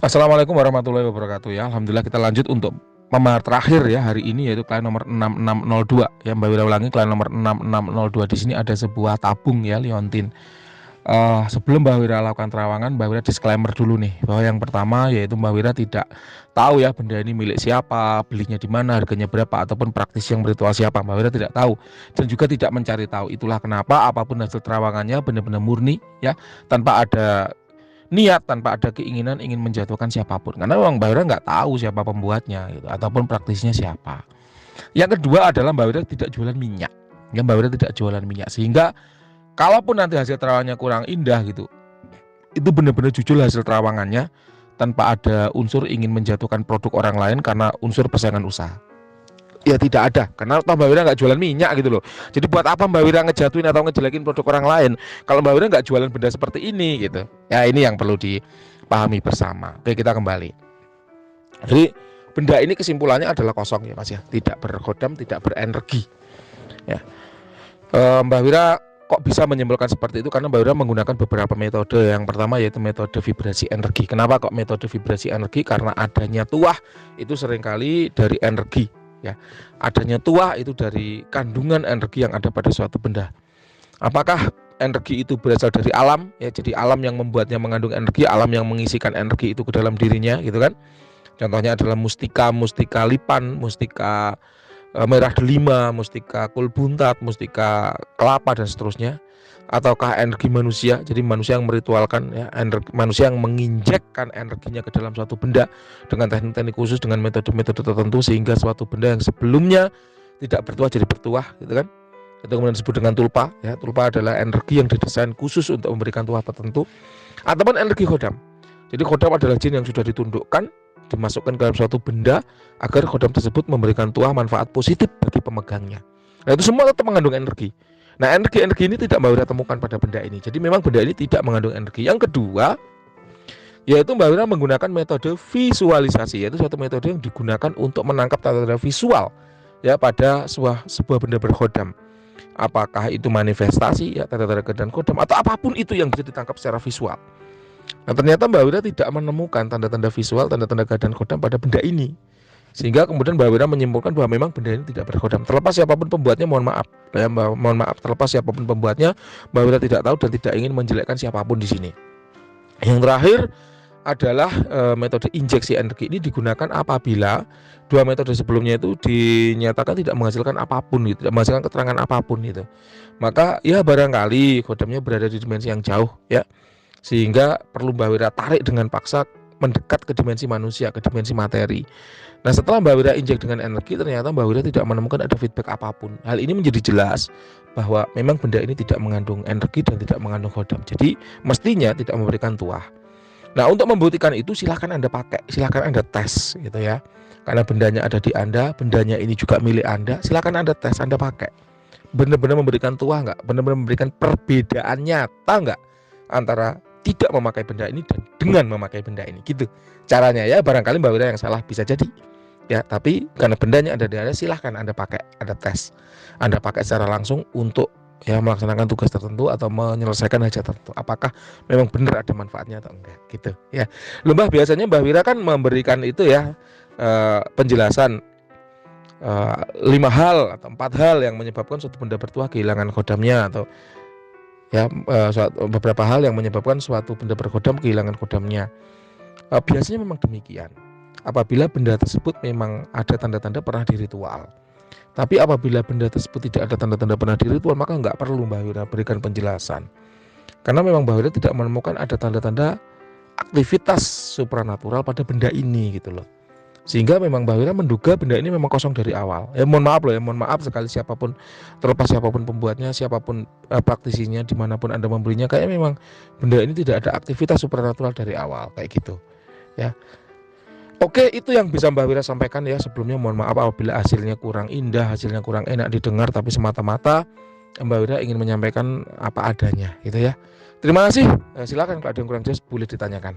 Assalamualaikum warahmatullahi wabarakatuh ya. Alhamdulillah kita lanjut untuk pembahasan terakhir ya hari ini, yaitu klien nomor 6602 ya. Mbak Wira ulangi, klien nomor 6602. Di sini ada sebuah tabung ya, liontin. Sebelum Mbak Wira lakukan terawangan, Mbak Wira disclaimer dulu nih, bahwa yang pertama yaitu Mbak Wira tidak tahu ya benda ini milik siapa, belinya di mana, harganya berapa, ataupun praktisi yang beritual siapa. Mbak Wira tidak tahu dan juga tidak mencari tahu. Itulah kenapa apapun hasil terawangannya benar-benar murni ya, tanpa ada niat, tanpa ada keinginan ingin menjatuhkan siapapun, karena memang Mbak Wira nggak tahu siapa pembuatnya gitu, ataupun praktisinya siapa. Yang kedua adalah Mbak Wira tidak jualan minyak ya, Mbak Wira tidak jualan minyak, sehingga kalaupun nanti hasil terawangannya kurang indah gitu, itu benar-benar jujur hasil terawangannya, tanpa ada unsur ingin menjatuhkan produk orang lain karena unsur persaingan usaha. Ya tidak ada, karena toh Mbak Wira nggak jualan minyak gitu loh. Jadi buat apa Mbak Wira ngejatuhin atau ngejelekin produk orang lain kalau Mbak Wira nggak jualan benda seperti ini gitu. Ya ini yang perlu dipahami bersama. Oke, kita kembali. Jadi benda ini kesimpulannya adalah kosong ya Mas ya, tidak berkodam, tidak berenergi ya. Mbak Wira kok bisa menyimpulkan seperti itu, karena Mbak Wira menggunakan beberapa metode. Yang pertama yaitu metode vibrasi energi. Kenapa kok metode vibrasi energi? Karena adanya tuah itu seringkali dari energi ya. Adanya tuah itu dari kandungan energi yang ada pada suatu benda. Apakah energi itu berasal dari alam ya, jadi alam yang membuatnya mengandung energi, alam yang mengisikan energi itu ke dalam dirinya gitu kan. Contohnya adalah mustika, mustika lipan, mustika merah delima, mustika kul buntat, mustika kelapa dan seterusnya. Ataukah energi manusia, jadi manusia yang meritualkan ya, energi, manusia yang menginjekkan energinya ke dalam suatu benda dengan teknik-teknik khusus, dengan metode-metode tertentu, sehingga suatu benda yang sebelumnya tidak bertuah jadi bertuah gitu kan. Itu kemudian disebut dengan tulpa ya. Tulpa adalah energi yang didesain khusus untuk memberikan tuah tertentu. Ataupun energi khodam, jadi khodam adalah jin yang sudah ditundukkan, dimasukkan ke dalam suatu benda agar khodam tersebut memberikan tuah manfaat positif bagi pemegangnya. Nah itu semua tetap mengandung energi. Nah energi-energi ini tidak Mbak Wira temukan pada benda ini. Jadi memang benda ini tidak mengandung energi. Yang kedua yaitu Mbak Wira menggunakan metode visualisasi, yaitu suatu metode yang digunakan untuk menangkap tanda-tanda visual ya pada sebuah benda berkhodam. Apakah itu manifestasi ya, tanda-tanda keadaan khodam, atau apapun itu yang bisa ditangkap secara visual. Nah ternyata Mbak Wira tidak menemukan tanda-tanda visual, tanda-tanda keadaan khodam pada benda ini, sehingga kemudian Mbak Wira menyimpulkan bahwa memang benda ini tidak berkhodam. Terlepas siapapun pembuatnya, mohon maaf ya, mohon maaf, terlepas siapapun pembuatnya, Mbak Wira tidak tahu dan tidak ingin menjelekkan siapapun di sini. Yang terakhir adalah metode injeksi energi. Ini digunakan apabila dua metode sebelumnya itu dinyatakan tidak menghasilkan apapun gitu, tidak menghasilkan keterangan apapun gitu. Maka ya barangkali khodamnya berada di dimensi yang jauh ya, sehingga perlu Mbak Wira tarik dengan paksa mendekat ke dimensi manusia, ke dimensi materi. Nah setelah Mbak Wira injek dengan energi, ternyata Mbak Wira tidak menemukan ada feedback apapun. Hal ini menjadi jelas bahwa memang benda ini tidak mengandung energi dan tidak mengandung khodam. Jadi mestinya tidak memberikan tuah. Nah untuk membuktikan itu silahkan Anda pakai, silahkan Anda tes gitu ya. Karena bendanya ada di Anda, bendanya ini juga milik Anda, silahkan Anda tes, Anda pakai. Benar-benar memberikan tuah nggak? Benar-benar memberikan perbedaan nyata nggak antara tidak memakai benda ini dan dengan memakai benda ini gitu caranya ya. Barangkali Mbak Wira yang salah, bisa jadi ya, tapi karena bendanya ada di Anda, silahkan Anda pakai, Anda tes, Anda pakai secara langsung untuk ya melaksanakan tugas tertentu atau menyelesaikan hajat tertentu. Apakah memang benar ada manfaatnya atau enggak gitu ya. Mbah biasanya Mbak Wira kan memberikan itu ya, penjelasan 5 hal atau 4 hal yang menyebabkan suatu benda bertuah kehilangan khodamnya, atau ya beberapa hal yang menyebabkan suatu benda berkhodam kehilangan khodamnya. Biasanya memang demikian apabila benda tersebut memang ada tanda-tanda pernah diritual. Tapi apabila benda tersebut tidak ada tanda-tanda pernah diritual, maka nggak perlu Mbak Wira berikan penjelasan, karena memang Mbak Wira tidak menemukan ada tanda-tanda aktivitas supranatural pada benda ini gitu loh. Sehingga memang Mbak Wira menduga benda ini memang kosong dari awal. Mohon maaf loh ya, mohon maaf sekali siapapun, terlepas siapapun pembuatnya, siapapun praktisinya, dimanapun Anda membelinya, kayaknya memang benda ini tidak ada aktivitas supranatural dari awal kayak gitu ya. Oke, itu yang bisa Mbak Wira sampaikan ya. Sebelumnya mohon maaf apabila hasilnya kurang indah, hasilnya kurang enak didengar, tapi semata-mata Mbak Wira ingin menyampaikan apa adanya gitu ya. Terima kasih. Silakan kalau ada yang kurang jelas boleh ditanyakan.